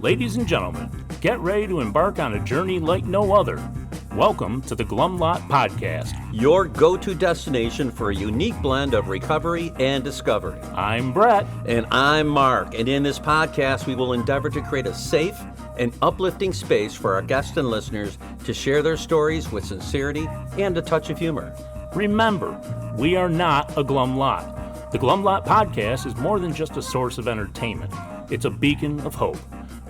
Ladies and gentlemen, get ready to embark on a journey like no other. Welcome to the Glum Lot Podcast, your go-to destination for a unique blend of recovery and discovery. I'm Brett. And I'm Mark. And in this podcast, we will endeavor to create a safe and uplifting space for our guests and listeners to share their stories with sincerity and a touch of humor. Remember, we are not a Glum Lot. The Glum Lot Podcast is more than just a source of entertainment. It's a beacon of hope,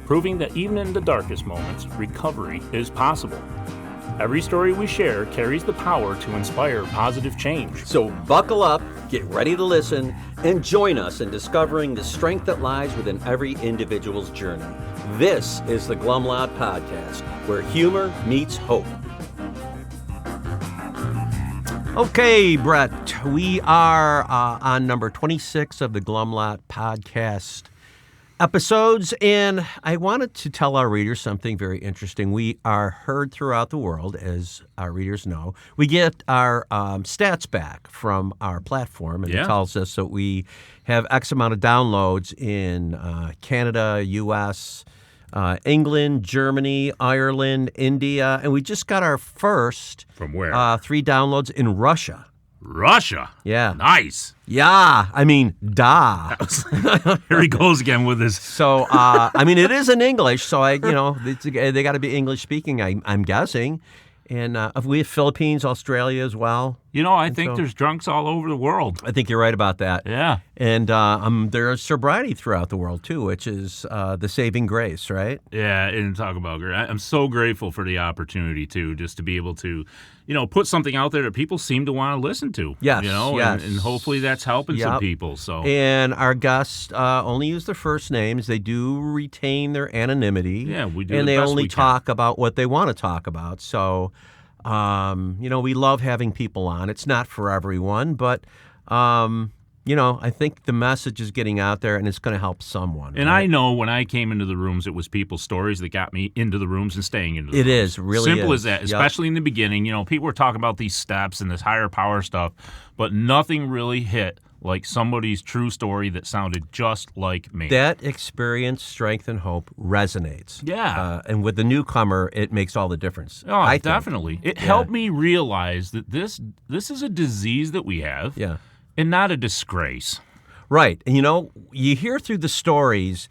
proving that even in the darkest moments, recovery is possible. Every story we share carries the power to inspire positive change. So buckle up, get ready to listen, and join us in discovering the strength that lies within every individual's journey. This is the Glum Lot Podcast, where humor meets hope. Okay, Brett, we are on number 26 of the Glum Lot Podcast episodes, and I wanted to tell our readers something very interesting. We are heard throughout the world, as our readers know. We get our stats back from our platform, and it tells us that we have X amount of downloads in Canada, U.S., England, Germany, Ireland, India, and we just got our first From where? 3 downloads in Russia. Russia? Yeah. Nice. Yeah. I mean, da. Here he goes again with this. So, I mean, it is in English, so they got to be English speaking, I'm guessing. And we have Philippines, Australia as well. You know, I think there's drunks all over the world. I think you're right about that. Yeah. And there's sobriety throughout the world, too, which is the saving grace, right? Yeah, and talk about great. I'm so grateful for the opportunity, too, just to be able to, put something out there that people seem to want to listen to. Yes, yes. And hopefully that's helping some people. So. And our guests only use their first names. They do retain their anonymity. Yeah, we do. And they only we talk about what they want to talk about. So, we love having people on. It's not for everyone, but, I think the message is getting out there and it's going to help someone. And right? I know when I came into the rooms, it was people's stories that got me into the rooms and staying into the rooms. It is, really Simple is. as that, especially in the beginning. People were talking about these steps and this higher power stuff, but nothing really hit like somebody's true story that sounded just like me. That experience, strength, and hope resonates. Yeah. And with the newcomer, it makes all the difference. Oh, definitely. It helped me realize that this is a disease that we have and not a disgrace. Right. And, you hear through the stories,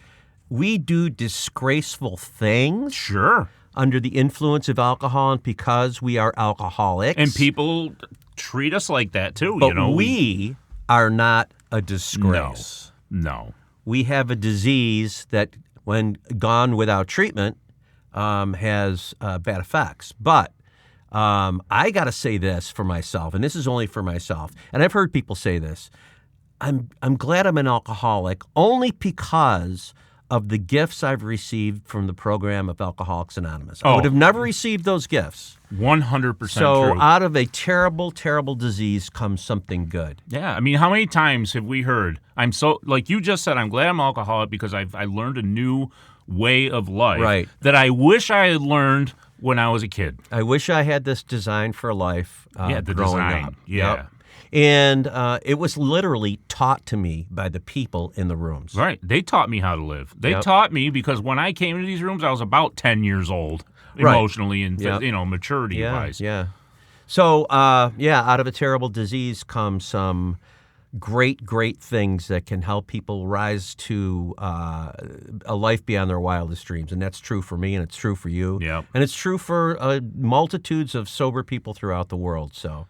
we do disgraceful things. Sure. Under the influence of alcohol and because we are alcoholics. And people treat us like that, too. But we are not a disgrace. No. We have a disease that, when gone without treatment, has bad effects. But I got to say this for myself, and this is only for myself, and I've heard people say this. I'm glad I'm an alcoholic only because of the gifts I've received from the program of Alcoholics Anonymous. I would have never received those gifts. 100% So true. Out of a terrible, terrible disease comes something good. Yeah. I mean, how many times have we heard, like you just said, I'm glad I'm alcoholic because I learned a new way of life that I wish I had learned when I was a kid. I wish I had this design for life the growing design. up. Yeah. Yep. And it was literally taught to me by the people in the rooms. Right. They taught me how to live. They taught me because when I came into these rooms, I was about 10 years old emotionally and, maturity-wise. Yeah. So, out of a terrible disease comes some great, great things that can help people rise to a life beyond their wildest dreams. And that's true for me, and it's true for you. Yep. And it's true for multitudes of sober people throughout the world. So,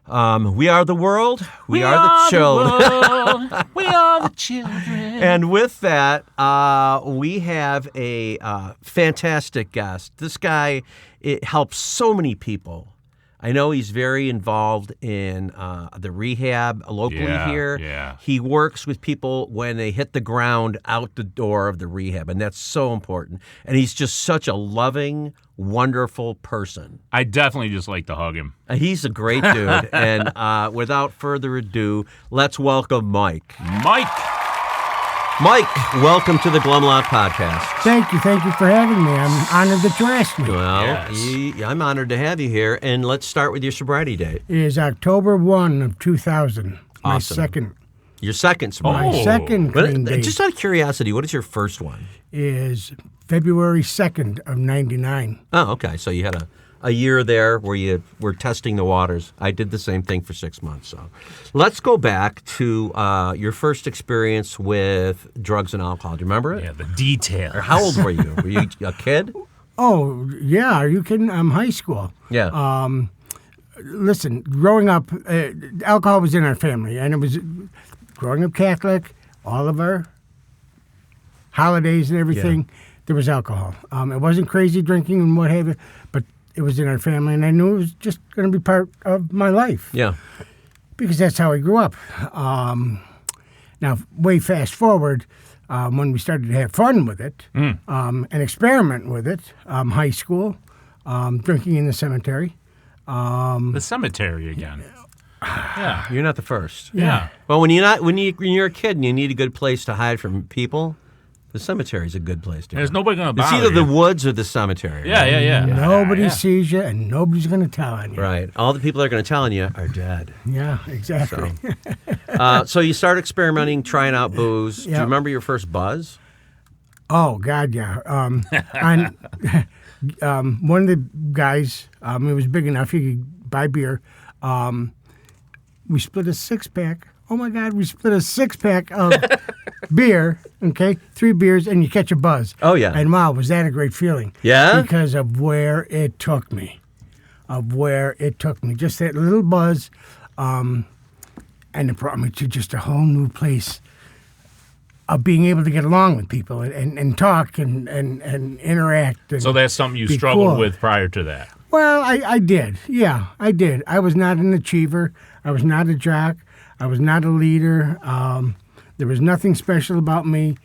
we are the world. We are the children. We are the children. And with that, we have a fantastic guest. This guy helps so many people. I know he's very involved in the rehab locally here. Yeah. He works with people when they hit the ground out the door of the rehab, and that's so important. And he's just such a loving, wonderful person. I definitely just like to hug him. He's a great dude. And without further ado, let's welcome Mike. Mike, welcome to the Glum Lot Podcast. Thank you for having me. I'm honored that you asked me. Well, I'm honored to have you here, and let's start with your sobriety date. It is October 1 of 2000, my Awesome. second Your second sobriety. My second clean date Just out of curiosity, what is your first one? is February 2nd of 99. Oh, okay. So you had a year there where you were testing the waters. I did the same thing for 6 months. So let's go back to your first experience with drugs and alcohol. Do you remember it? Yeah, the details. Or how old were you? Were you a kid? Oh, yeah. Are you kidding? I'm high school. Yeah. Listen, growing up, alcohol was in our family, and it was growing up Catholic, all of our holidays and everything, there was alcohol. It wasn't crazy drinking and what have you, but it was in our family, and I knew it was just going to be part of my life. Yeah. Because that's how I grew up. Now, way fast forward, when we started to have fun with it and experiment with it, high school, drinking in the cemetery. The cemetery again. Yeah. You're not the first. Yeah. Well, when you're a kid and you need a good place to hide from people, the cemetery is a good place to There's go. nobody going to bother It's either you. the woods or the cemetery. Yeah, right? yeah. Nobody Yeah. sees you, and nobody's going to tell on you. Right. All the people that are going to tell on you are dead. Yeah, exactly. So you start experimenting, trying out booze. Do you Yep. remember your first buzz? Oh, God, yeah. One of the guys, it was big enough, he could buy beer. We split a six-pack. Oh, my God, we split a six-pack of beer, okay? 3 beers, and you catch a buzz. Oh, yeah. And, wow, was that a great feeling. Yeah? Because of where it took me. Just that little buzz, and it brought me to just a whole new place of being able to get along with people and talk and interact. And So that's something you be struggled cool. with prior to that. Well, I did. Yeah, I did. I was not an achiever. I was not a jock. I was not a leader. There was nothing special about me,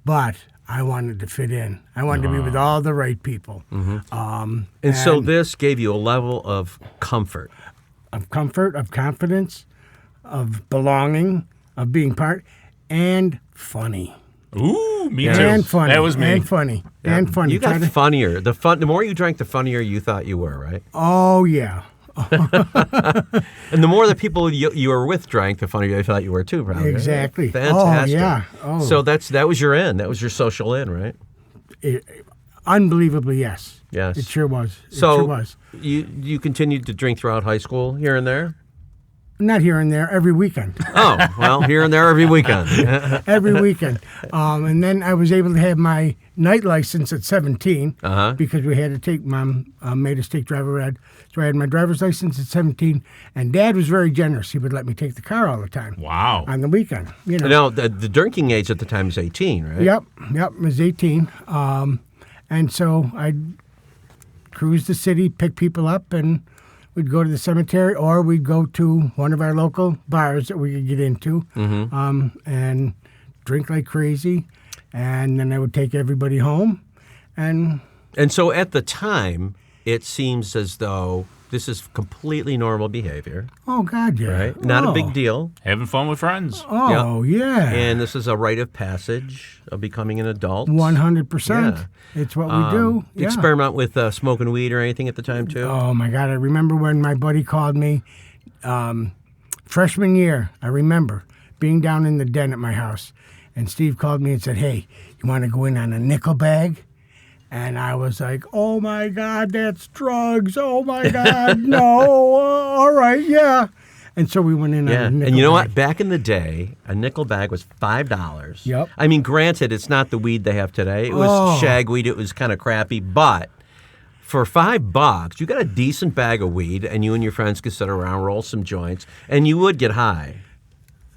but I wanted to fit in. I wanted to be with all the right people. And so this gave you a level of comfort. Of comfort, of confidence, of belonging, of being part, and funny. Ooh, me too. And funny. That was me. And funny. And funny. You got Try to- funnier. The more you drank, the funnier you thought you were, right? Oh, yeah. And the more the people you were with drank, the funnier they thought you were too, probably. right? Exactly. Fantastic. Oh, yeah. Oh. So that was your in. That was your social in, right? Unbelievably, yes. Yes. It sure was. So it sure was. you continued to drink throughout high school, here and there? Not here and there, every weekend. Oh, well, here and there every weekend. Every weekend. And then I was able to have my night license at 17 because we had to take, Mom made us take driver ed. So I had my driver's license at 17, and Dad was very generous. He would let me take the car all the time. Wow. On the weekend, you know. Now, the drinking age at the time was 18, right? Yep, it was 18. And so I'd cruise the city, pick people up, and we'd go to the cemetery, or we'd go to one of our local bars that we could get into and drink like crazy. And then I would take everybody home. And So at the time, it seems as though this is completely normal behavior, oh, God, yeah. right? Not a Oh. big deal. Having fun with friends. Oh, yeah. And this is a rite of passage of becoming an adult. 100%. Yeah. It's what we do. Did you Yeah. experiment with smoking weed or anything at the time, too? Oh, my God. I remember when my buddy called me freshman year. I remember being down in the den at my house. And Steve called me and said, hey, you want to go in on a nickel bag? And I was like, oh, my God, that's drugs. Oh, my God, no. All right, yeah. And so we went in on Yeah, a nickel and you know bag. what? Back in the day, a nickel bag was $5. Yep. I mean, granted, it's not the weed they have today. It was shagweed. It was kind of crappy, but for $5, you got a decent bag of weed, and you and your friends could sit around, roll some joints, and you would get high.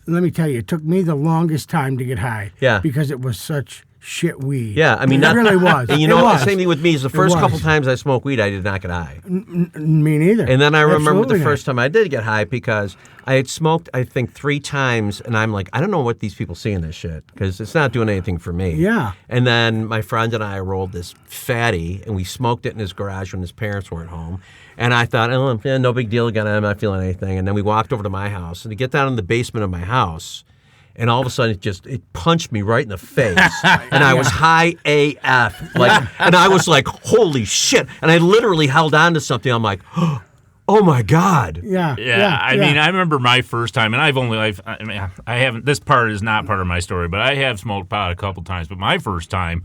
Let me tell you, it took me the longest time to get high. Yeah. Because it was such shit weed. Yeah, I mean, it really was. And you It know, was. the same thing with me is the It first couple was. times I smoked weed, I did not get high. Me neither. And then I remember Absolutely the not. first time I did get high because I had smoked, I think, 3 times, and I'm like, I don't know what these people see in this shit because it's not doing anything for me. Yeah. And then my friend and I rolled this fatty, and we smoked it in his garage when his parents weren't home. And I thought, oh, yeah, no big deal again. I'm not feeling anything. And then we walked over to my house, and to get down in the basement of my house, and all of a sudden it punched me right in the face, and I was high AF, and I was like, holy shit! And I literally held on to something. I'm like, oh, Oh my God. Yeah. I mean, I remember my first time, and I haven't. This part is not part of my story, but I have smoked pot a couple times. But my first time,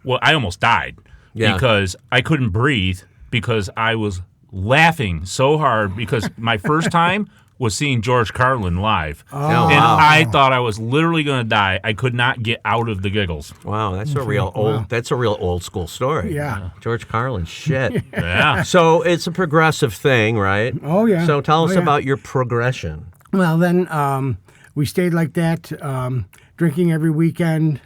well, I almost died because I couldn't breathe because I was laughing so hard because my first time was seeing George Carlin live. Oh, and wow. I thought I was literally going to die. I could not get out of the giggles. Wow, that's a real old school story. Yeah. George Carlin, shit. Yeah. So it's a progressive thing, right? Oh, yeah. So tell us yeah. about your progression. Well, then we stayed like that, drinking every weekend,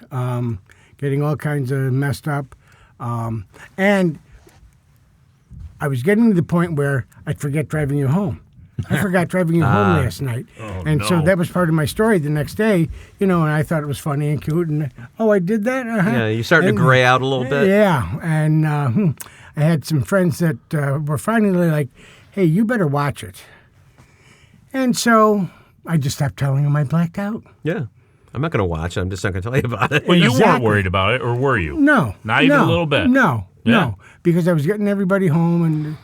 getting all kinds of messed up. And I was getting to the point where I'd forget driving you home. I forgot driving you home last night. So that was part of my story the next day, and I thought it was funny and cute. And, I did that? Uh-huh. Yeah, you starting to gray out a little bit? Yeah. And I had some friends that were finally like, hey, you better watch it. And so I just stopped telling them I blacked out. Yeah. I'm not going to watch it. I'm just not going to tell you about it. Well, you weren't worried about it, or were you? No. Not even a little bit? No. Because I was getting everybody home, and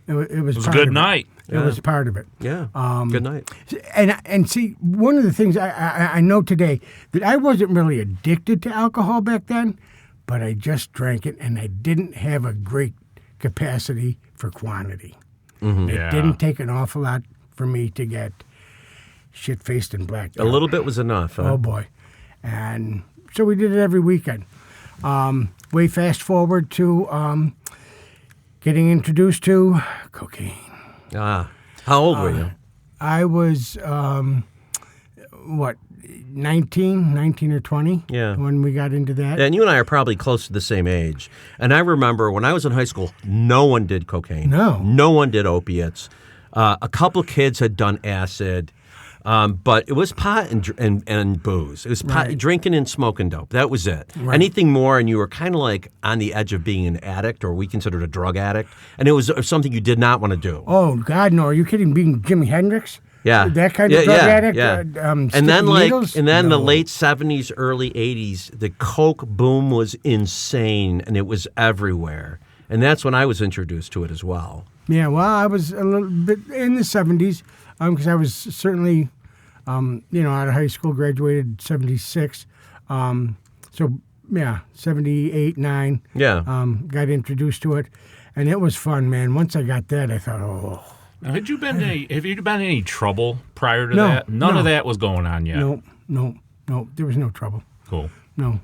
it was a good night. It was part of it. Yeah. Good night. And see, one of the things I know today, that I wasn't really addicted to alcohol back then, but I just drank it, and I didn't have a great capacity for quantity. Mm-hmm. It didn't take an awful lot for me to get shit-faced and blacked out. A little bit was enough, huh? Oh, boy. And so we did it every weekend. Way fast forward to getting introduced to cocaine. Ah. How old were you? I was, 19 or 20 when we got into that. And you and I are probably close to the same age. And I remember when I was in high school, no one did cocaine. No one did opiates. A couple kids had done acid. But it was pot and booze. It was pot, drinking and smoking dope. That was it. Right. Anything more, and you were kind of like on the edge of being an addict, or we considered a drug addict, and it was something you did not want to do. Oh God, no! Are you kidding? Being Jimi Hendrix? Yeah, that kind of drug addict. Yeah. And then the late '70s, early '80s, the coke boom was insane, and it was everywhere. And that's when I was introduced to it as well. Yeah, well, I was a little bit in the '70s because I was certainly. Out of high school, graduated 76. 78, 9. Yeah. Got introduced to it, and it was fun, man. Once I got that, I thought, oh. Now, have you been in any trouble prior to that? None of that was going on yet. No. There was no trouble. Cool. No.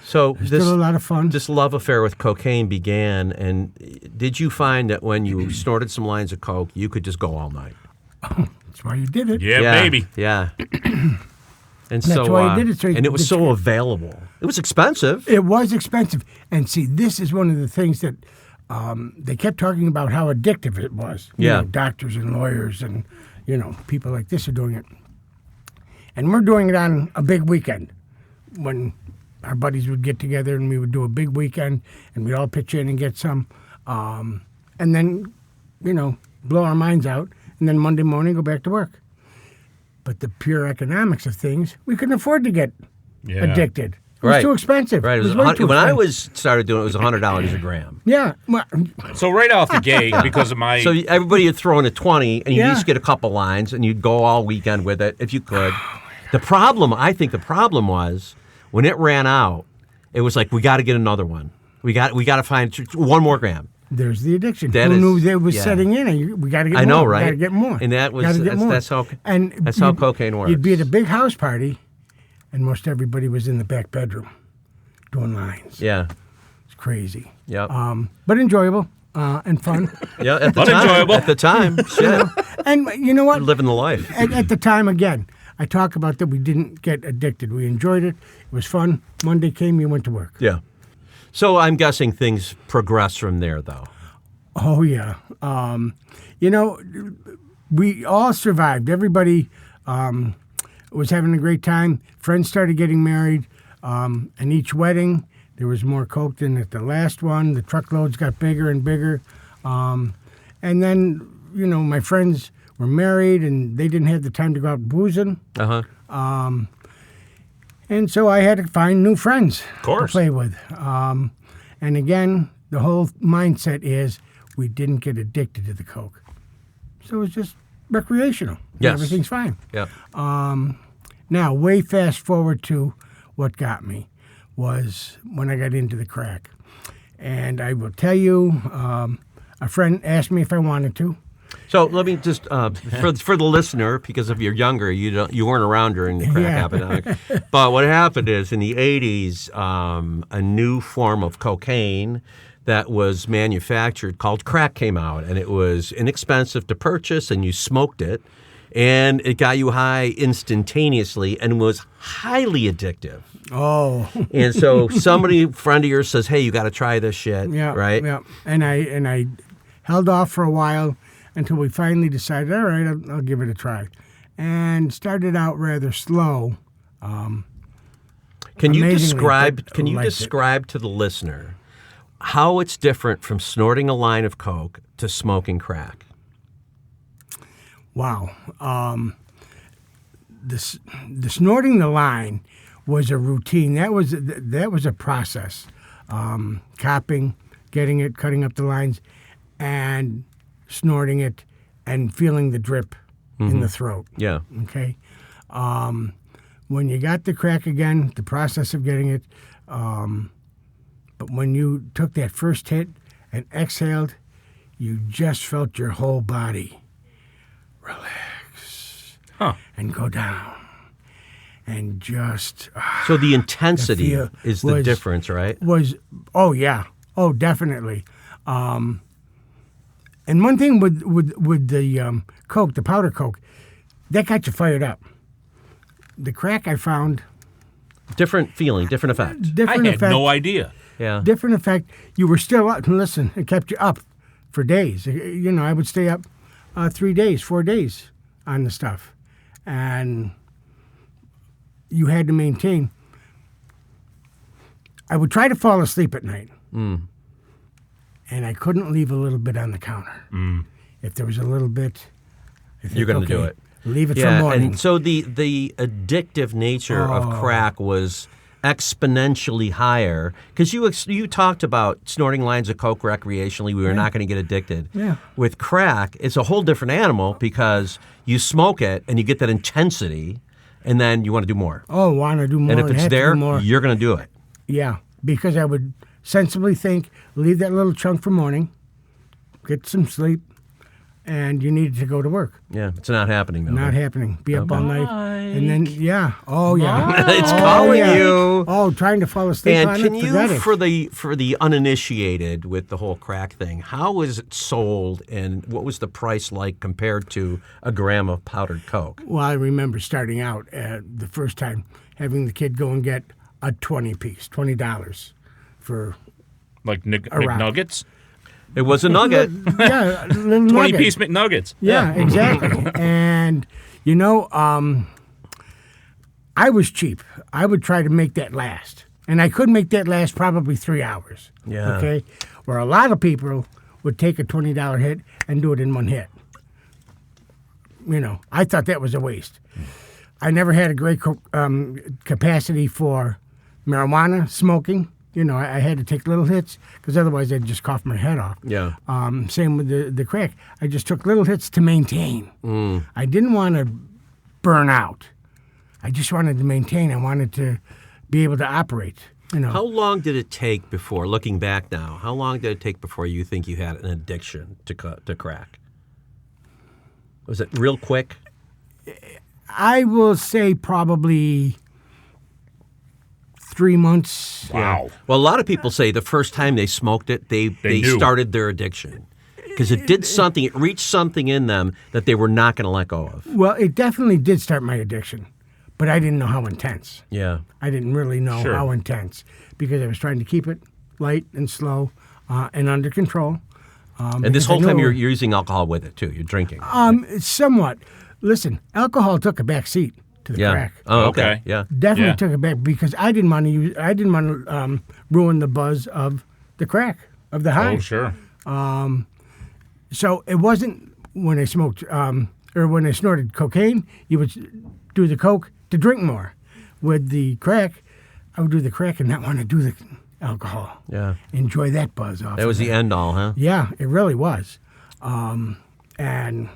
So still a lot of fun. This love affair with cocaine began, and did you find that when you snorted some lines of coke, you could just go all night? That's why you did it. Yeah, baby. Yeah. And that's why you did it. And it was so available. It was expensive. It was expensive. And see, this is one of the things that they kept talking about how addictive it was. You know, doctors and lawyers and, people like this are doing it. And we're doing it on a big weekend when our buddies would get together and we would do a big weekend and we'd all pitch in and get some. And then, blow our minds out. And then Monday morning, go back to work. But the pure economics of things, we couldn't afford to get addicted. It was too expensive. Right. When I started doing it, it was $100 a gram. Yeah. So right off the gate, because of my... So everybody would throw in a 20, and you'd each get a couple lines, and you'd go all weekend with it if you could. I think the problem was, when it ran out, it was like, we got to get another one. We got to find one more gram. There's the addiction. Who knew they was setting in? We got to get more. I know, right? We got to get more. And that's how cocaine works. You'd be at a big house party, and most everybody was in the back bedroom doing lines. Yeah. It's crazy. Yeah. But enjoyable and fun. Yeah, enjoyable. At the time. Shit. And you know what? You're living the life. At the time, again, I talk about that we didn't get addicted. We enjoyed it. It was fun. Monday came, you went to work. Yeah. So I'm guessing things progress from there, though. Oh, yeah. We all survived. Everybody was having a great time. Friends started getting married. And each wedding, there was more coke than at the last one. The truckloads got bigger and bigger. And then, my friends were married, and they didn't have the time to go out boozing. Uh-huh. And so I had to find new friends to play with. And again, the whole mindset is we didn't get addicted to the coke. So it's just recreational. Yes. Everything's fine. Yeah. Now, way fast forward to what got me was when I got into the crack. And I will tell you, a friend asked me if I wanted to. So let me just for the listener, because if you're younger, you weren't around during the crack epidemic. But what happened is in the 80s, a new form of cocaine that was manufactured called crack came out, and it was inexpensive to purchase, and you smoked it, and it got you high instantaneously and was highly addictive. Oh. And so friend of yours says, "Hey, you got to try this shit." Yeah. Right. Yeah. And I held off for a while until we finally decided, all right, I'll give it a try, and started out rather slow. Can you amazingly, describe to the listener how it's different from snorting a line of coke to smoking crack? Wow. The snorting the line was a routine. That was a process. Copping, getting it, cutting up the lines, and snorting it, and feeling the drip in the throat. Yeah. Okay. When you got the crack again, the process of getting it, but when you took that first hit and exhaled, you just felt your whole body relax and go down. And just... So the intensity is the difference, right? Oh, yeah. Oh, definitely. And one thing with the coke, the powder coke, that got you fired up. The crack I found... Different feeling, different effect. I had no idea. Yeah. Different effect. You were still up. Listen, it kept you up for days. You know, I would stay up 3 days, 4 days on the stuff. And you had to maintain. I would try to fall asleep at night. And I couldn't leave a little bit on the counter. If there was a little bit, you're going to do it. Leave it for morning. And so the addictive nature of crack was exponentially higher because you talked about snorting lines of coke recreationally. We were not going to get addicted. Yeah. With crack, it's a whole different animal because you smoke it and you get that intensity, and then you want to do more. Oh, want to do more. And if it's there, more. you're going to do it. Yeah, because I would sensibly think, leave that little chunk for morning, get some sleep, and you needed to go to work. Yeah, it's not happening though. Not happening. Be up all night. And then, Oh, yeah. It's calling you. Oh, trying to fall asleep And on can it? you, Forget it. for the uninitiated with the whole crack thing, how was it sold and what was the price like compared to a gram of powdered coke? Well, I remember starting out the first time having the kid go and get a 20-piece, $20 for Like rock. McNuggets? It was a nugget. Yeah, a little 20-piece McNuggets. Yeah, exactly. And, I was cheap. I would try to make that last. And I could make that last probably 3 hours. Yeah. Okay? Where a lot of people would take a $20 hit and do it in one hit. I thought that was a waste. I never had a great capacity for marijuana smoking. I had to take little hits because otherwise I'd just cough my head off. Yeah. Same with the crack. I just took little hits to maintain. I didn't want to burn out. I just wanted to maintain. I wanted to be able to operate. How long did it take before, looking back now, how long did it take before you think you had an addiction to crack? Was it real quick? I will say probably 3 months. Wow. Well, a lot of people say the first time they smoked it, they started their addiction because it did something. It reached something in them that they were not going to let go of. Well, it definitely did start my addiction, but I didn't know how intense. Yeah. I didn't really know how intense because I was trying to keep it light and slow and under control. And this whole time you're using alcohol with it too. You're drinking. Somewhat. Listen, alcohol took a back seat to the crack. Oh, okay. Yeah. Definitely took it back because I didn't want to ruin the buzz of the crack, of the high. Oh, sure. So it wasn't when I smoked or when I snorted cocaine, you would do the coke to drink more. With the crack, I would do the crack and not want to do the alcohol. Yeah. Enjoy that buzz off. That was the end all, huh? Yeah, it really was. And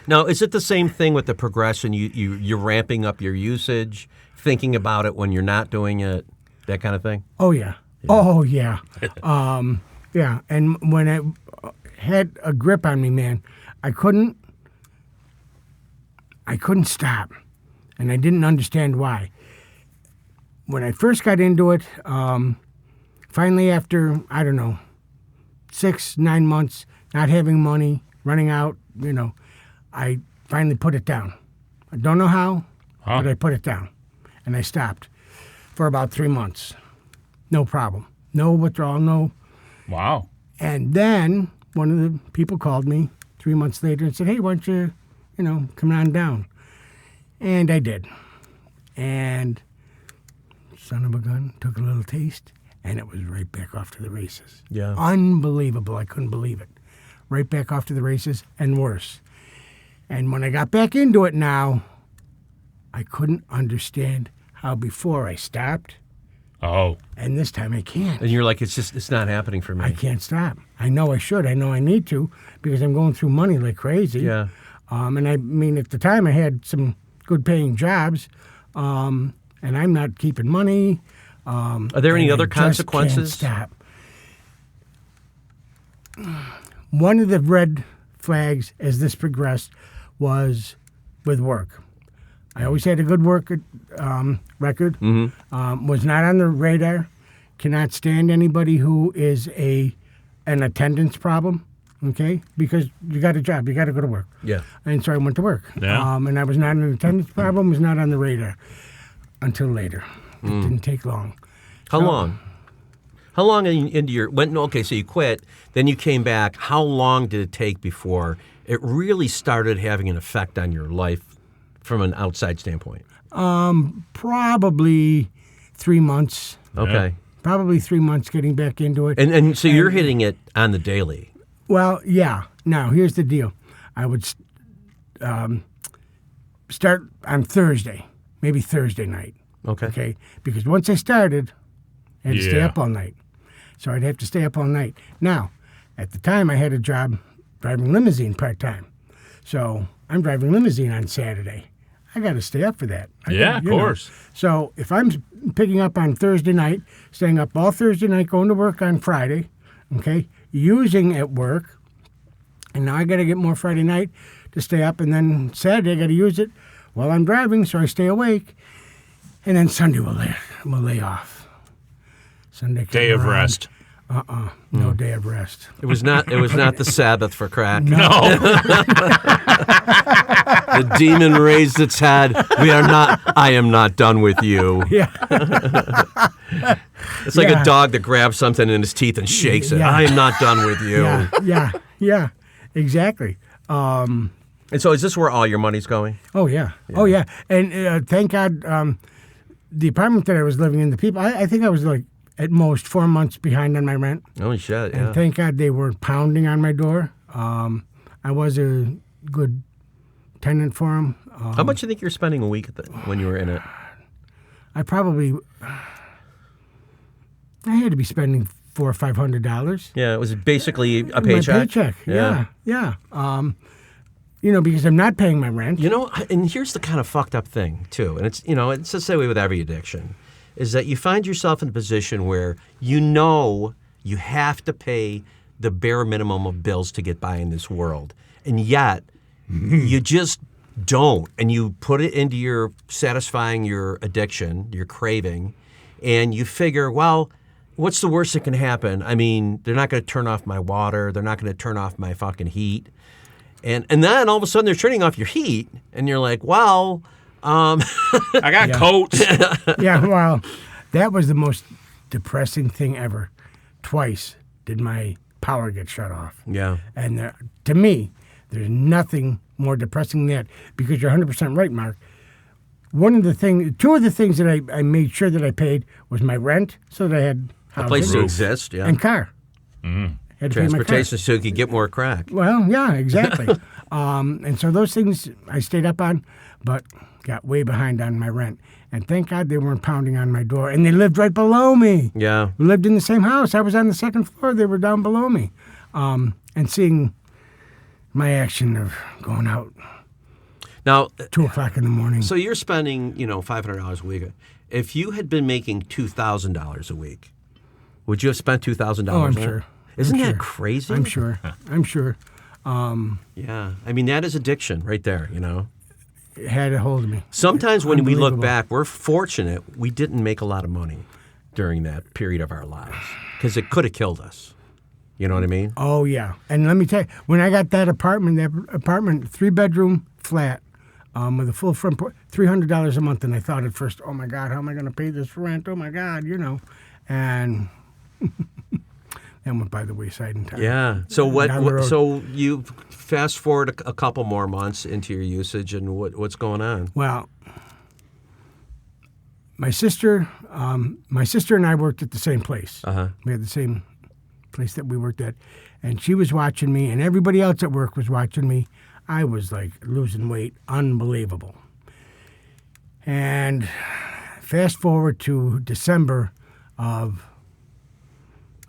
Now, is it the same thing with the progression? You're ramping up your usage, thinking about it when you're not doing it, that kind of thing? Oh, yeah. Oh, yeah. Yeah. And when it had a grip on me, man, I couldn't stop. And I didn't understand why. When I first got into it, finally after, 6-9 months, not having money, running out, I finally put it down. I don't know how, but I put it down. And I stopped for about 3 months. No problem. No withdrawal, no. Wow. And then one of the people called me 3 months later and said, hey, why don't you, come on down? And I did. And son of a gun, took a little taste, and it was right back off to the races. Yeah. Unbelievable. I couldn't believe it. Right back off to the races, and worse. And when I got back into it now, I couldn't understand how before I stopped. Oh. And this time I can't. And you're like, it's not happening for me. I can't stop. I know I should. I know I need to, because I'm going through money like crazy. Yeah. And I mean, at the time I had some good paying jobs, and I'm not keeping money. Are there any other consequences? Can't stop. One of the red flags as this progressed was with work. I always had a good work record. Mm-hmm. Was not on the radar. Cannot stand anybody who is an attendance problem. Okay, because you got a job, you got to go to work. Yeah. And so I went to work. Yeah. And I was not an attendance problem. Was not on the radar until later. It didn't take long. How long? How long into your so you quit, then you came back. How long did it take before it really started having an effect on your life from an outside standpoint? Probably 3 months. Okay. Probably 3 months getting back into it. And so you're hitting it on the daily. Well, yeah. Now, here's the deal. I would start on Thursday, maybe Thursday night. Okay. Because once I started, I had to stay up all night. So I'd have to stay up all night. Now, at the time, I had a job driving limousine part-time. So I'm driving limousine on Saturday. I got to stay up for that. Of course. So if I'm picking up on Thursday night, staying up all Thursday night, going to work on Friday, okay, using at work, and now I got to get more Friday night to stay up, and then Saturday I got to use it while I'm driving, so I stay awake, and then Sunday we'll lay off. Sunday Day of rest. No day of rest. It was not the Sabbath for crack. No. The demon raised its head. I am not done with you. Yeah. It's like a dog that grabs something in his teeth and shakes it. Yeah. I am not done with you. Yeah, exactly. And so is this where all your money's going? Oh, yeah. Oh, yeah. And thank God the apartment that I was living in, the people, I think I was like at most 4 months behind on my rent. Holy shit, yeah. And thank God they weren't pounding on my door. I was a good tenant for them. How much do you think you're spending a week when you were in it? I had to be spending $400 or $500. Yeah, it was basically a paycheck. My paycheck, yeah. Because I'm not paying my rent. And here's the kind of fucked up thing, too, and it's the same way with every addiction, is that you find yourself in a position where you have to pay the bare minimum of bills to get by in this world, and yet you just don't, and you put it into your satisfying your addiction, your craving, and you figure, well, what's the worst that can happen? I mean, they're not going to turn off my water. They're not going to turn off my fucking heat. And then all of a sudden they're turning off your heat, and you're like, well, I got coats. Yeah, well, that was the most depressing thing ever. Twice did my power get shut off. Yeah. And to me, there's nothing more depressing than that, because you're 100% right, Mark. Two of the things that I made sure that I paid was my rent, so that I had a place to exist, yeah, and car. Mm-hmm. Had to pay my car. Transportation so you could get more crack. Well, yeah, exactly. And so those things I stayed up on, but got way behind on my rent. And thank God they weren't pounding on my door. And they lived right below me. Yeah. We lived in the same house. I was on the second floor. They were down below me. And seeing my action of going out Now, 2:00 in the morning. so you're spending, $500 a week. If you had been making $2,000 a week, would you have spent $2,000? Oh, I'm sure. Isn't I'm that sure. crazy? I'm sure. I'm sure. Yeah. I mean, that is addiction right there, It had a hold of me. Sometimes when we look Unbelievable. back, we're fortunate we didn't make a lot of money during that period of our lives because it could have killed us. You know what I mean? Oh, yeah. And let me tell you, when I got that apartment, 3-bedroom flat with a full front porch, $300 a month, and I thought at first, oh, my God, how am I going to pay this rent? Oh, my God, And that went by the wayside in time. Yeah. So Down the road. So you fast forward a couple more months into your usage, and what's going on? Well, my sister and I worked at the same place. Uh-huh. We had the same place that we worked at, and she was watching me, and everybody else at work was watching me. I was like losing weight, unbelievable. And fast forward to December of,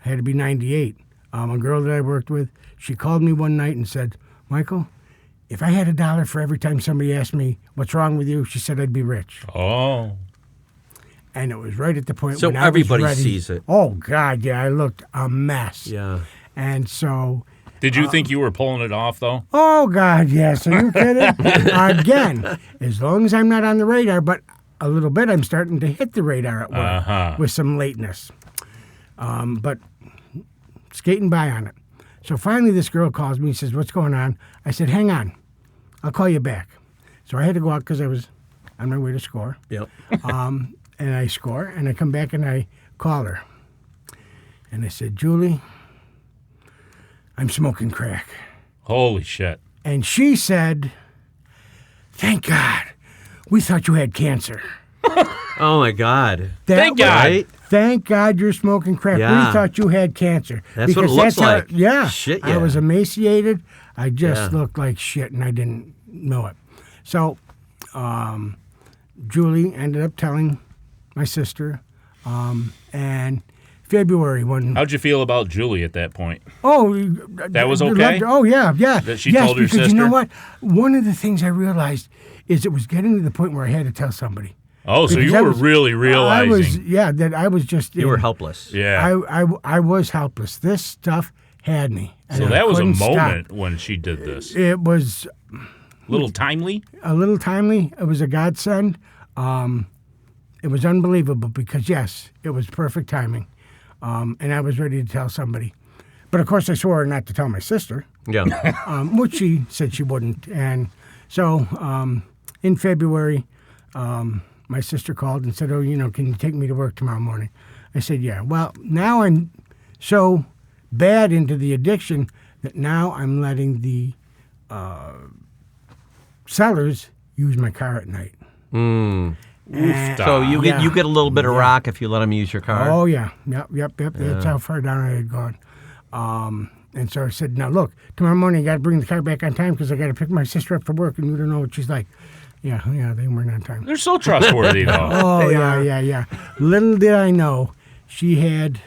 had to be 98. A girl that I worked with, she called me one night and said, Michael, if I had $1 for every time somebody asked me, what's wrong with you? She said I'd be rich. Oh. And it was right at the point So when I was everybody ready. sees it. Oh, God, yeah, I looked a mess. Yeah. And so, Did you think you were pulling it off, though? oh, God, yes. Are you kidding? Again, as long as I'm not on the radar, but a little bit, I'm starting to hit the radar at work with some lateness. But skating by on it. So finally, this girl calls me and says, what's going on? I said, hang on. I'll call you back. So I had to go out because I was on my way to score. Yep. And I score, and I come back and I call her. And I said, Julie, I'm smoking crack. Holy shit. And she said, thank God, we thought you had cancer. Oh my God. Thank God. Right? Thank God you're smoking crack. Yeah. We thought you had cancer. That's what it looks how like. yeah. Shit, I yeah. was emaciated. I just Yeah. looked like shit, and I didn't know it. So Julie ended up telling my sister, and February when How'd you feel about Julie at that point? that was okay? Oh yeah. That she told her because sister? you know what? One of the things I realized is it was getting to the point where I had to tell somebody. Oh, so Because you I were was- really realizing. that I was just You were helpless. Yeah. I was helpless. This stuff had me. and So I that was a couldn't stop. moment when she did this. It was Little timely. a little timely. It was a godsend. It was unbelievable because, yes, it was perfect timing. And I was ready to tell somebody. But, of course, I swore her not to tell my sister, Yeah. which she said she wouldn't. And so in February, my sister called and said, can you take me to work tomorrow morning? I said, yeah. Well, now I'm so bad into the addiction that now I'm letting the sellers use my car at night. And- So you get Yeah. you get a little bit of rock if you let them use your car. Oh, yeah. Yep. That's how far down I had gone. And so I said, now, look, tomorrow morning I got to bring the car back on time because I got to pick my sister up from work, and you don't know what she's like. Yeah, they weren't on time. They're so trustworthy, though. Oh, yeah. Little did I know, she had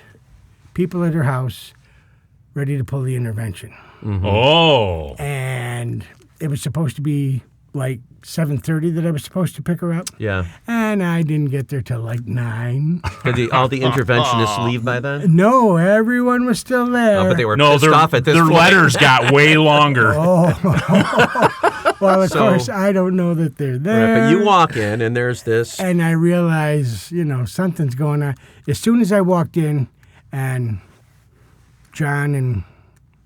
people at her house ready to pull the intervention. Oh. And it was supposed to be like 7:30 that I was supposed to pick her up. Yeah. And I didn't get there till like 9. Did all the interventionists leave by then? No, everyone was still there. Oh, but they were No, pissed off at this their point. letters got way longer. Well, of So- course, I don't know that they're there. Right, but you walk in and there's this. And I realize, something's going on. As soon as I walked in and John and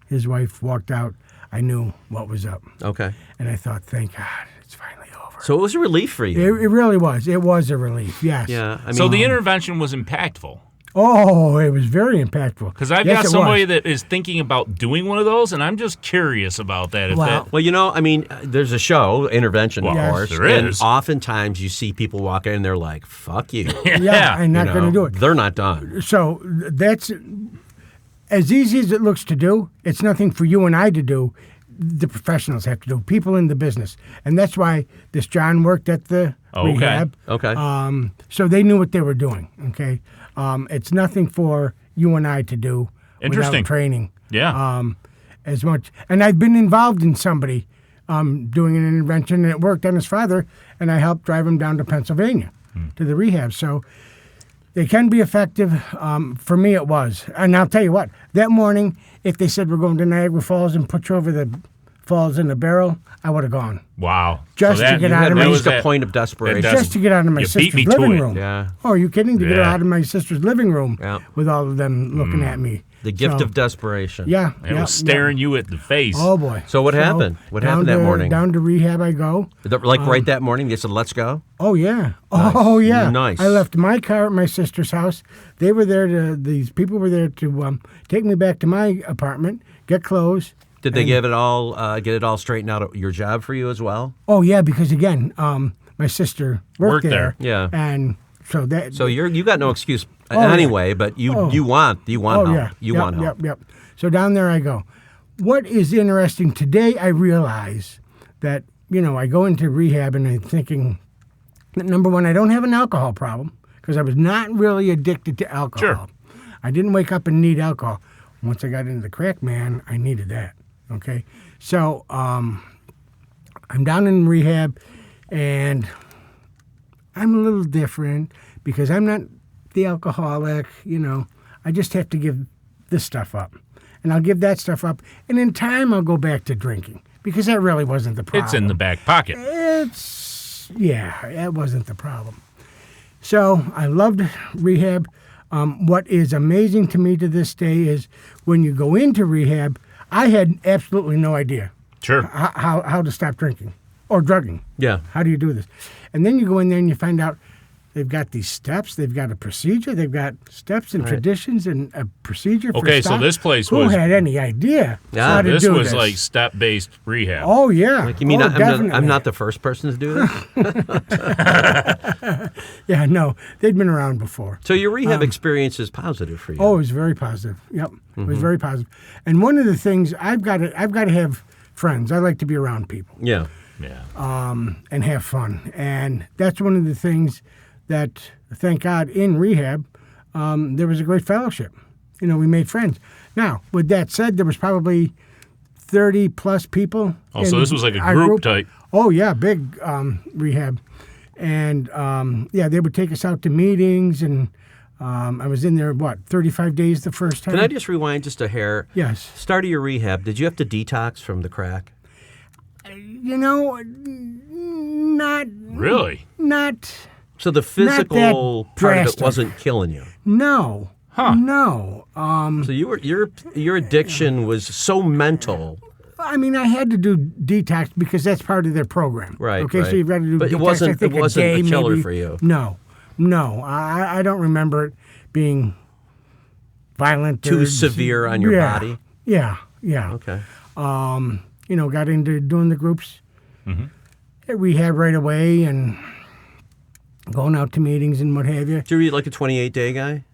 his wife walked out, I knew what was up. Okay. And I thought, thank God, it's finally over. So it was a relief for you. It really was. It was a relief, yes. Yeah. I mean, So the intervention was impactful. Oh, it was very impactful. Because I've Yes, got it somebody was. that is thinking about doing one of those, and I'm just curious about that. If Wow. that well, there's a show, Intervention, Well, of Yes. course. there and is. oftentimes you see people walk in and they're like, fuck you. Yeah, I'm not You going to know, do it. They're not done. So that's as easy as it looks to do. It's nothing for you and I to do. The professionals have to do. People in the business, and that's why this John worked at the Okay. rehab. Okay. So they knew what they were doing. Okay, it's nothing for you and I to do Interesting. without training. Yeah. as much. And I've been involved in somebody doing an intervention, and it worked on his father, and I helped drive him down to Pennsylvania to the rehab. So they can be effective. For me, it was. And I'll tell you what, that morning, if they said we're going to Niagara Falls and put you over the falls in a barrel, I would have gone. Wow. Just to get out of my... reached a point of desperation. Just to get out of my sister's living room. Yeah. Oh, are you kidding? To get out of my sister's living room with all of them looking at me. The gift of desperation. Yeah. It was staring you at the face. Oh, boy. So what happened? What happened that morning? Down to rehab I go. Right that morning, they said, let's go? Oh, yeah. Nice. Oh, yeah. Nice. I left my car at my sister's house. They were there these people were there to take me back to my apartment, get clothes. Did they get it all straightened out at your job for you as well? Oh, yeah, because, again, my sister worked there. Yeah. And so that... So you got no excuse anyway, but you want help. Yeah. You want help. Yep. So down there I go. What is interesting, today I realize that, I go into rehab and I'm thinking that, number one, I don't have an alcohol problem because I was not really addicted to alcohol. Sure. I didn't wake up and need alcohol. Once I got into the crack, man, I needed that. Okay, so I'm down in rehab, and I'm a little different because I'm not the alcoholic. I just have to give this stuff up, and I'll give that stuff up, and in time I'll go back to drinking because that really wasn't the problem. It's in the back pocket. That wasn't the problem. So I loved rehab. What is amazing to me to this day is when you go into rehab, I had absolutely no idea how to stop drinking or drugging. Yeah. How do you do this? And then you go in there and you find out they've got these steps. They've got a procedure. They've got steps and traditions and a procedure for Okay, stop. so this place Who had any idea how to this do was this? like step-based rehab. Oh, yeah. Like, you mean I'm not the first person to do this? Yeah, no. They'd been around before. So your rehab experience is positive for you? Oh, it was very positive. Yep, it was very positive. And one of the things I've got to have friends. I like to be around people. Yeah. And have fun. And that's one of the things that, thank God, in rehab, there was a great fellowship. We made friends. Now, with that said, there was probably 30-plus people. Oh, so this was like a group type. Oh, yeah, big rehab. And, they would take us out to meetings, and I was in there, 35 days the first time? Can I just rewind just a hair? Yes. Start of your rehab, did you have to detox from the crack? Not... Really? Not... So the physical part of it drastic. wasn't killing you? No. Huh. No. So your addiction was so mental. I mean, I had to do detox because that's part of their program. Right. Okay, so you've got to do but detox. It wasn't a killer maybe. for you. No. I don't remember it being violent. Too severe on your body? Yeah. Okay. Got into doing the groups at rehab right away and going out to meetings and what have you. Did you read like a 28-day guy?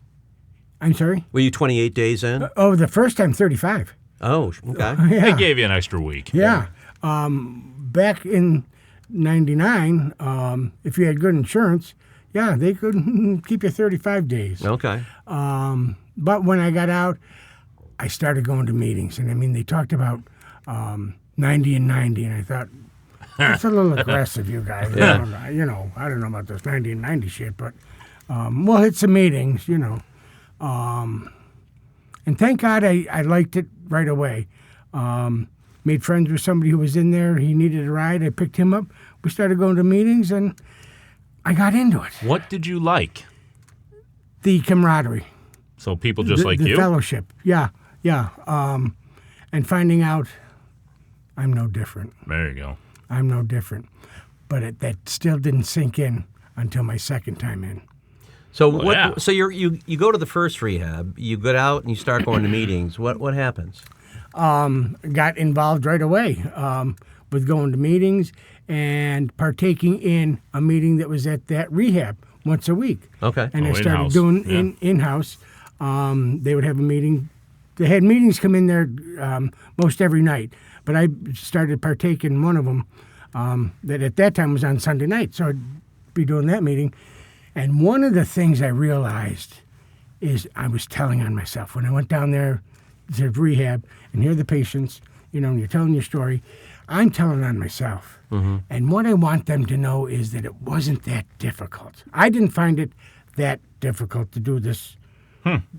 I'm sorry? Were you 28 days in? The first time, 35. Oh, okay. Yeah. They gave you an extra week. Yeah. Back in 99, if you had good insurance, they could keep you 35 days. Okay. But when I got out, I started going to meetings. And, I mean, they talked about 90 and 90, and I thought, that's a little aggressive, you guys. Yeah. I don't know about this 90 and 90 shit, but we'll hit some meetings, And thank God I liked it right away. Made friends with somebody who was in there. He needed a ride. I picked him up. We started going to meetings, and I got into it. What did you like? The camaraderie. So people just like the you? fellowship. Yeah. And finding out I'm no different. There you go. I'm no different. But that still didn't sink in until my second time in. So So you go to the first rehab, you get out and you start going to meetings. What happens? Got involved right away with going to meetings and partaking in a meeting that was at that rehab once a week. Okay. And I started in-house. doing in-house. They would have a meeting. They had meetings come in there most every night, but I started partaking in one of them that at that time was on Sunday night. So I'd be doing that meeting. And one of the things I realized is I was telling on myself. When I went down there to rehab, and here are the patients, and you're telling your story. I'm telling on myself. Mm-hmm. And what I want them to know is that it wasn't that difficult. I didn't find it that difficult to do this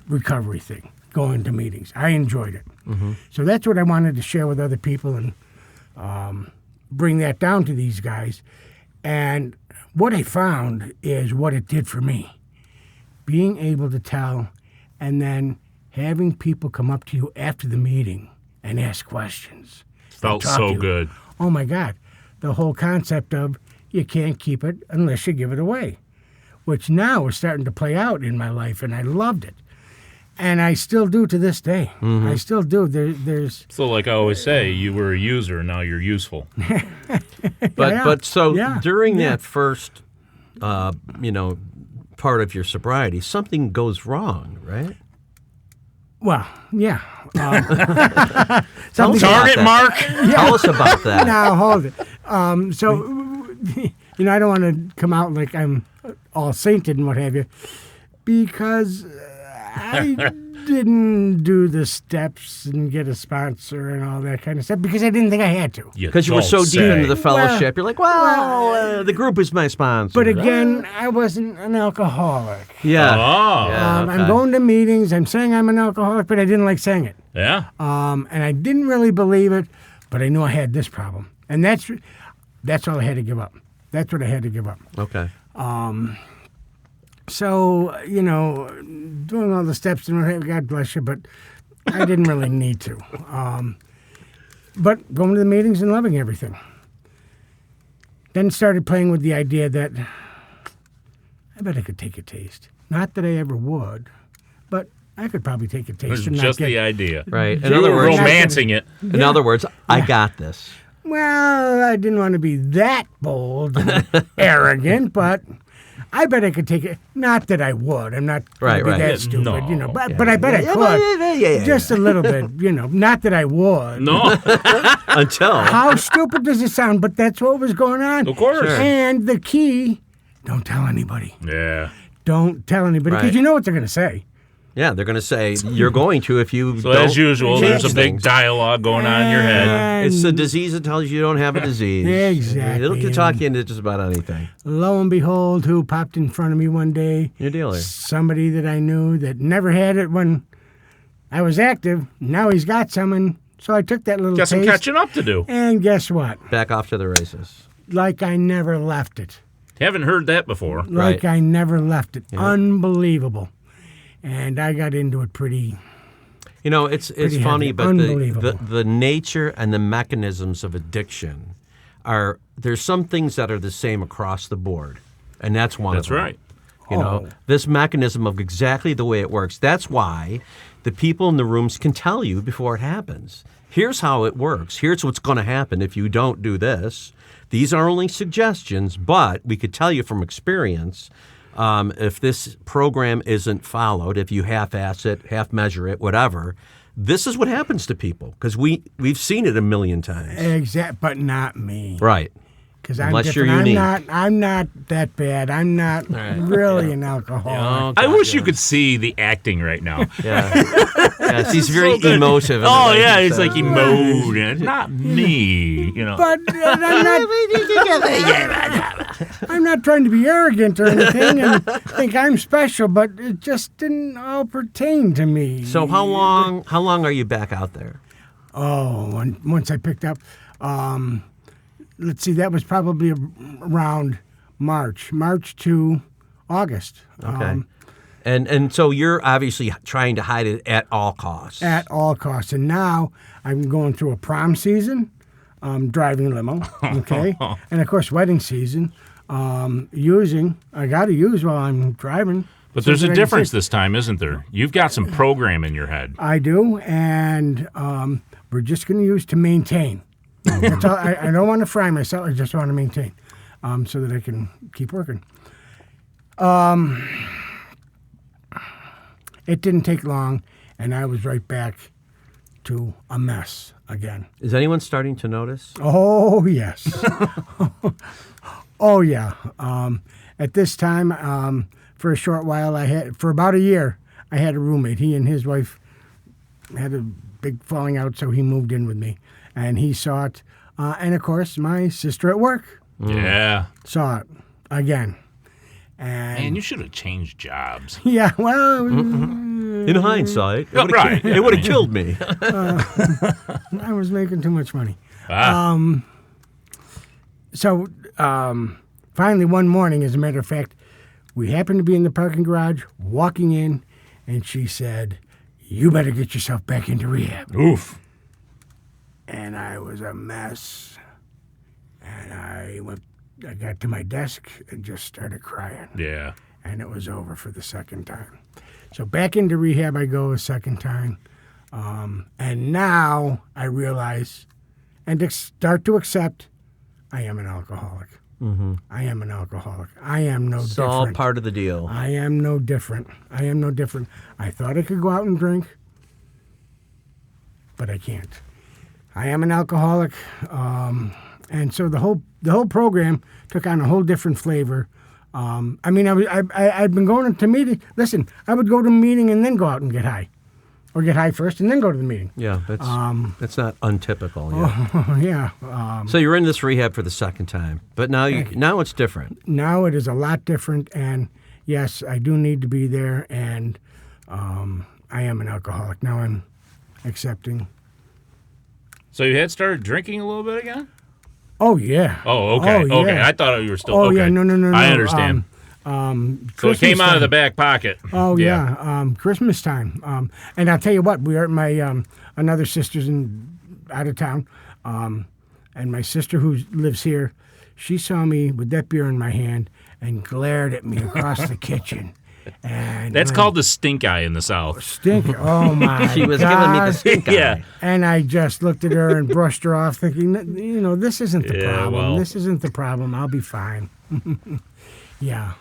recovery thing, going to meetings. I enjoyed it. Mm-hmm. So that's what I wanted to share with other people and bring that down to these guys. And what I found is what it did for me. Being able to tell and then having people come up to you after the meeting and ask questions. Felt so good. Oh, my God. The whole concept of you can't keep it unless you give it away, which now is starting to play out in my life, and I loved it. And I still do to this day. Mm-hmm. I still do. There's So like I always say, you were a user, now you're useful. But Yeah. during that first, part of your sobriety, something goes wrong, right? Well, yeah. Tell us about Target that. mark. Tell us about that. Now, hold it. I don't want to come out like I'm all sainted and what have you, because I didn't do the steps and get a sponsor and all that kind of stuff because I didn't think I had to. Because you were so deep into the fellowship, you're like, the group is my sponsor. But again, I wasn't an alcoholic. Yeah. Oh. Yeah, okay. I'm going to meetings. I'm saying I'm an alcoholic, but I didn't like saying it. Yeah. And I didn't really believe it, but I knew I had this problem. And that's all I had to give up. That's what I had to give up. Okay. So, doing all the steps, and God bless you, but I didn't really need to. But going to the meetings and loving everything. Then started playing with the idea that I bet I could take a taste. Not that I ever would, but I could probably take a taste. It's and just not the get, idea. Right. In You other were words, romancing it. in other words, I got this. Well, I didn't want to be that bold and arrogant, but I bet I could take it. Not that I would. I'm not going to be Right. that Yeah, stupid, no. but I bet I could. Just a little bit, Not that I would. No. Until. How stupid does it sound? But that's what was going on. Of course. Sure. And the key, don't tell anybody. Yeah. Don't tell anybody, because Right. you know what they're going to say. Yeah, they're going to say, you're going to if you So don't as usual, there's a change big things. dialogue going on in your head. It's a disease that tells you you don't have a disease. Exactly. It'll talk you into just about anything. Lo and behold, who popped in front of me one day? Your dealer. Somebody that I knew that never had it when I was active. Now he's got some, and so I took that little Got some taste, catching up to do. and guess what? Back off to the races. Like I never left it. Haven't heard that before. Like Right. I never left it. Unbelievable. And I got into it pretty. It's Pretty funny, heavy. but Unbelievable. the nature and the mechanisms of addiction there's some things that are the same across the board, and that's one That's of them. right. This mechanism of exactly the way it works. That's why the people in the rooms can tell you before it happens. Here's how it works. Here's what's going to happen if you don't do this. These are only suggestions, but we could tell you from experience, if this program isn't followed, if you half-ass it, half-measure it, whatever, this is what happens to people because we've seen it a million times. But not me. Right. Because I'm Unless you're different. unique. I'm not that bad. I'm not really an alcoholic. I wish you could see the acting right now. Yeah. Yes, he's very good. emotive. in the Oh way yeah, he it's says like it. emoting. Not me, But I'm not trying to be arrogant or anything and think I'm special, but it just didn't all pertain to me. So how long are you back out there? Once I picked up, let's see, that was probably around March to August. Okay. And so you're obviously trying to hide it at all costs. At all costs. And now I'm going through a prom season, driving limo, okay? And, of course, wedding season, I got to use while I'm driving. But there's a difference this time, isn't there? You've got some program in your head. I do, and we're just going to use to maintain. That's all. I don't want to fry myself. I just want to maintain so that I can keep working. It didn't take long, and I was right back to a mess again. Is anyone starting to notice? Oh, yes. Oh, yeah. At this time, for a short while, for about a year, I had a roommate. He and his wife had a big falling out, so he moved in with me, and he saw it. And of course, my sister at work Yeah. saw it again. And Man, you should have changed jobs. yeah, well, In hindsight, Oh, right. it would have killed me. I was making too much money. Ah. So finally, one morning, as a matter of fact, we happened to be in the parking garage, walking in, and she said, "You better get yourself back into rehab." Oof. And I was a mess. And I got to my desk and just started crying. Yeah. And it was over for the second time. So back into rehab I go a second time. And now I realize and start to accept I am an alcoholic. Mm-hmm. I am an alcoholic. I am no It's different. all part of the deal. I am no different. I am no different. I thought I could go out and drink, but I can't. I am an alcoholic. And so the whole program took on a whole different flavor. I mean, I'd been going to meeting. Listen, I would go to a meeting and then go out and get high, or get high first and then go to the meeting. Yeah, that's not untypical. Yeah. Yeah. So you're in this rehab for the second time, but now it's different. Now it is a lot different, and yes, I do need to be there, and I am an alcoholic. Now I'm accepting. So you had started drinking a little bit again? Oh, yeah. Oh, okay. Oh, yeah. Okay. I thought you were still. Oh, okay. yeah. No. I understand. So it came out of the back pocket. Oh, yeah. Christmas time. And I'll tell you what, we are at my another sister's out of town. And my sister who lives here, she saw me with that beer in my hand and glared at me across the kitchen. And That's called the stink eye in the South. stink. Oh, my She was God. giving me the stink eye. Yeah. And I just looked at her and brushed her off, thinking, this isn't the Yeah, problem. well. This isn't the problem. I'll be fine. Yeah.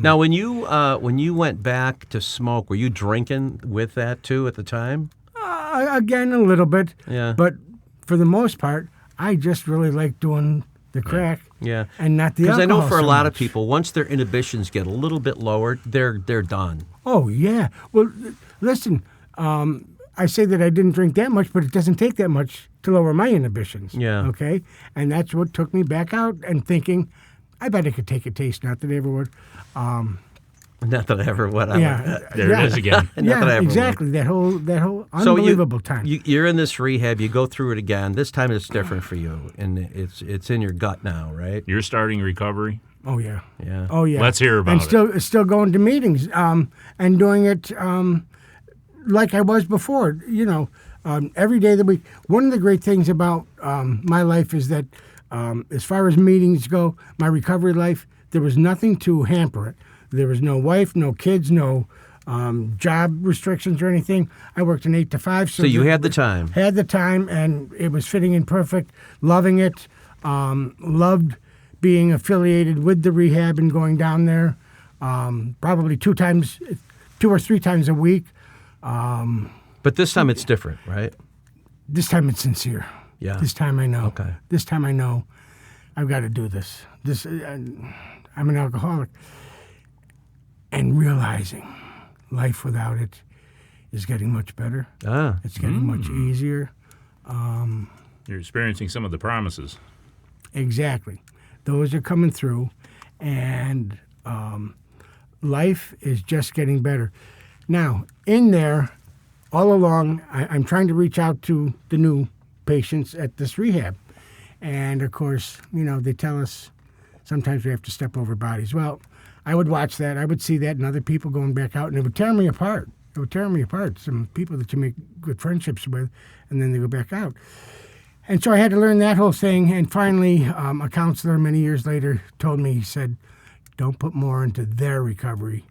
Now, when you went back to smoke, were you drinking with that too at the time? Again, a little bit. Yeah. But for the most part, I just really like doing the crack. Yeah. And not the Because I know alcohol for a so lot of much. people, once their inhibitions get a little bit lowered, they're done. Oh, yeah. Well, listen, I say that I didn't drink that much, but it doesn't take that much to lower my inhibitions. Yeah. Okay? And that's what took me back out and thinking, I bet I could take a taste. Not that I ever would. Not that I ever would. Yeah. There it is again. Not that I ever exactly. That whole So unbelievable time. You're in this rehab. You go through it again. This time it's different for you, and it's in your gut now, right? You're starting recovery. Oh, yeah. Yeah. Oh, yeah. Let's hear about and it. still going to meetings and doing it like I was before. Every day of the week. One of the great things about my life is that as far as meetings go, my recovery life, there was nothing to hamper it. There was no wife, no kids, no job restrictions or anything. I worked an 8 to 5. So you had the time. Had the time, and it was fitting in perfect. Loving it. Loved being affiliated with the rehab and going down there probably 2 or 3 times a week. But this time it's different, right? This time it's sincere. Yeah. This time I know. Okay. This time I know I've got to do this. I'm an alcoholic. And realizing life without it is getting much better. It's getting much easier. You're experiencing some of the promises. Exactly. Those are coming through, and life is just getting better. Now, in there, all along, I'm trying to reach out to the new patients at this rehab. And, of course, they tell us sometimes we have to step over bodies. Well, I would watch that. I would see that and other people going back out, and it would tear me apart. It would tear me apart. Some people that you make good friendships with, and then they go back out. And so I had to learn that whole thing. And finally, a counselor many years later told me, he said, don't put more into their recovery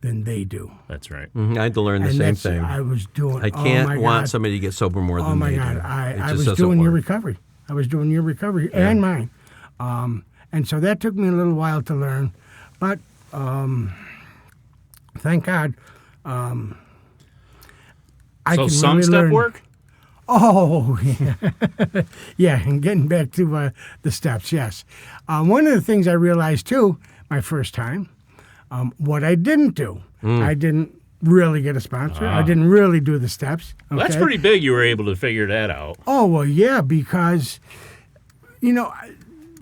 than they do. That's right. Mhm. I had to learn the And same that's- thing. I was doing. I oh can't my want God. somebody to get sober more Oh than my they God! do. I It was just doesn't doing your work. recovery. I was doing your recovery and mine, and so that took me a little while to learn, but thank God, I So can some really step learn. work? Oh, yeah. Yeah, and getting back to the steps, yes. One of the things I realized, too, my first time, what I didn't do. I didn't really get a sponsor. I didn't really do the steps. Okay? That's pretty big. You were able to figure that out. Oh, well, yeah, because,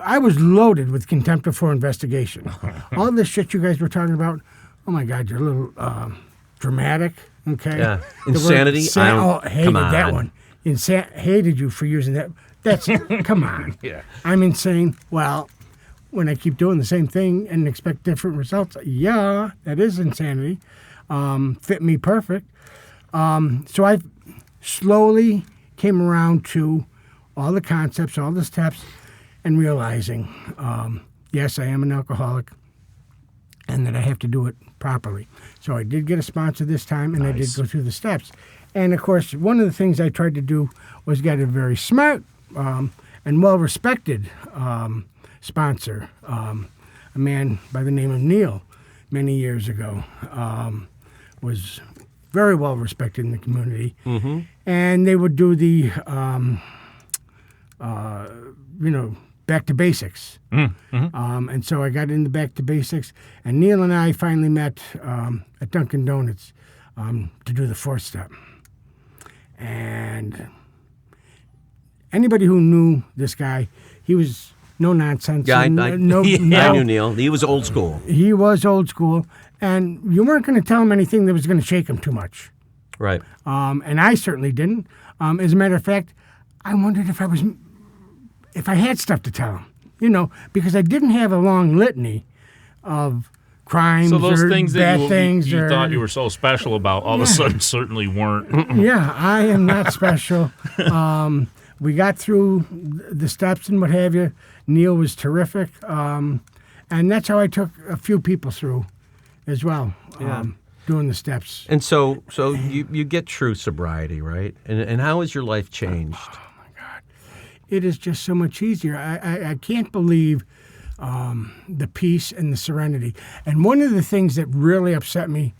I was loaded with contempt for investigation. All this shit you guys were talking about, oh, my God, you're a little dramatic, okay? Yeah. Insanity? Hated that one. Hated you for using that. That's, come on. Yeah. I'm insane. Well, when I keep doing the same thing and expect different results, yeah, that is insanity. Fit me perfect. So I slowly came around to all the concepts, all the steps, and realizing, yes, I am an alcoholic and that I have to do it properly. So I did get a sponsor this time, and I did go through the steps. And, of course, one of the things I tried to do was get a very smart and well-respected sponsor, a man by the name of Neil, many years ago, was very well-respected in the community. Mm-hmm. And they would do the, back to basics. Mm-hmm. And so I got into back to basics. And Neil and I finally met at Dunkin' Donuts to do the fourth step. And anybody who knew this guy, he was no nonsense. Yeah, I knew Neil. He was old school. He was old school. And you weren't going to tell him anything that was going to shake him too much. Right. And I certainly didn't. As a matter of fact, I wondered if I had stuff to tell him, because I didn't have a long litany of crimes so those or things bad that things. you thought you were so special about all of a sudden certainly weren't. Yeah, I am not special. We got through the steps and what have you. Neil was terrific. And that's how I took a few people through as well, doing the steps. And so you get true sobriety, right? And how has your life changed? It is just so much easier. I can't believe the peace and the serenity. And one of the things that really upset me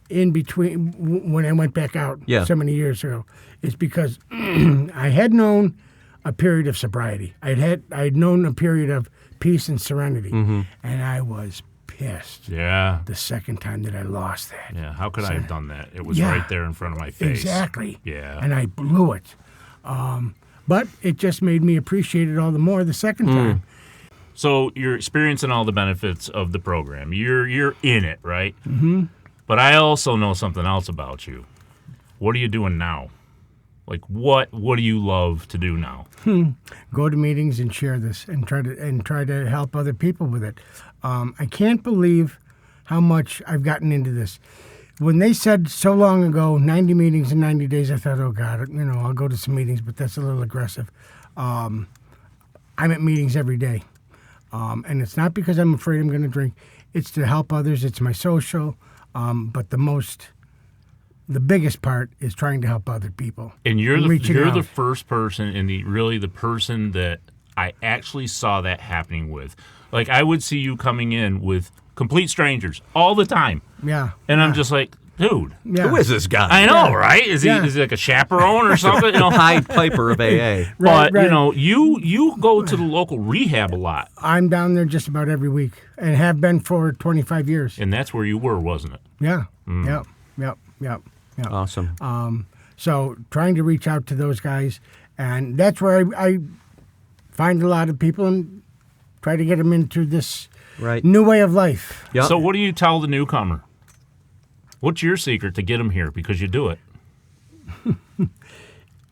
in between when I went back out so many years ago is because I had known a period of sobriety. I had known a period of peace and serenity, and I was pissed. Yeah. The second time that I lost that. Yeah. How could I have done that? It was right there in front of my face. Exactly. Yeah. And I blew it. But it just made me appreciate it all the more the second time. So you're experiencing all the benefits of the program. You're in it, right? Mm-hmm. But I also know something else about you. What are you doing now? Like what do you love to do now? Go to meetings and share this and try to help other people with it. I can't believe how much I've gotten into this. When they said so long ago, 90 meetings in 90 days, I thought, oh, God, I'll go to some meetings, but that's a little aggressive. I'm at meetings every day. And it's not because I'm afraid I'm going to drink. It's to help others. It's my social. But the biggest part is trying to help other people. And you're the first person and the person that I actually saw that happening with. Like, I would see you coming in with complete strangers all the time. Yeah. And I'm just like, dude. Yeah. Who is this guy? I know, right? Is he like a chaperone or something? Pied Piper of AA. But, you go to the local rehab a lot. I'm down there just about every week and have been for 25 years. And that's where you were, wasn't it? Yeah. Yep. Awesome. So trying to reach out to those guys, and that's where I find a lot of people and try to get them into this new way of life. Yep. So what do you tell the newcomer? What's your secret to get them here? Because you do it.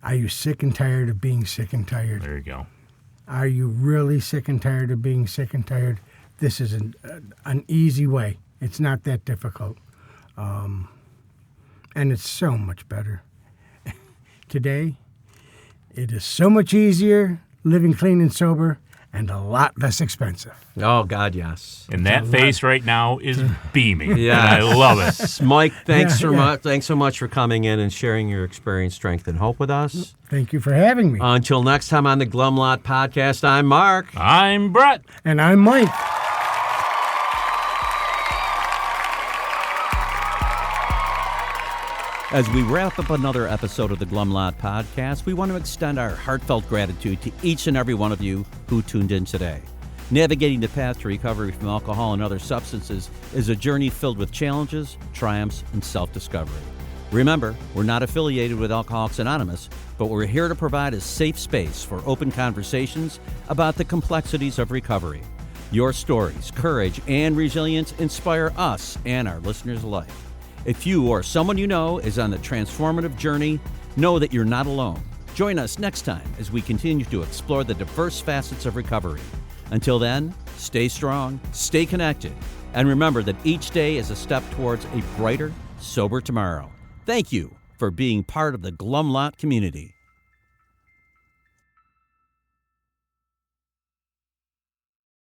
Are you sick and tired of being sick and tired? There you go. Are you really sick and tired of being sick and tired? This is an easy way. It's not that difficult. And it's so much better. Today, it is so much easier living clean and sober and a lot less expensive. Oh, God, yes. And that face right now is beaming. Yeah, I love it. Mike, thanks so much for coming in and sharing your experience, strength, and hope with us. Thank you for having me. Until next time on the Glum Lot Podcast, I'm Mark. I'm Brett. And I'm Mike. As we wrap up another episode of the Glum Lot Podcast, we want to extend our heartfelt gratitude to each and every one of you who tuned in today. Navigating the path to recovery from alcohol and other substances is a journey filled with challenges, triumphs, and self-discovery. Remember, we're not affiliated with Alcoholics Anonymous, but we're here to provide a safe space for open conversations about the complexities of recovery. Your stories, courage, and resilience inspire us and our listeners alike. If you or someone you know is on the transformative journey, know that you're not alone. Join us next time as we continue to explore the diverse facets of recovery. Until then, stay strong, stay connected, and remember that each day is a step towards a brighter, sober tomorrow. Thank you for being part of the Glum Lot community.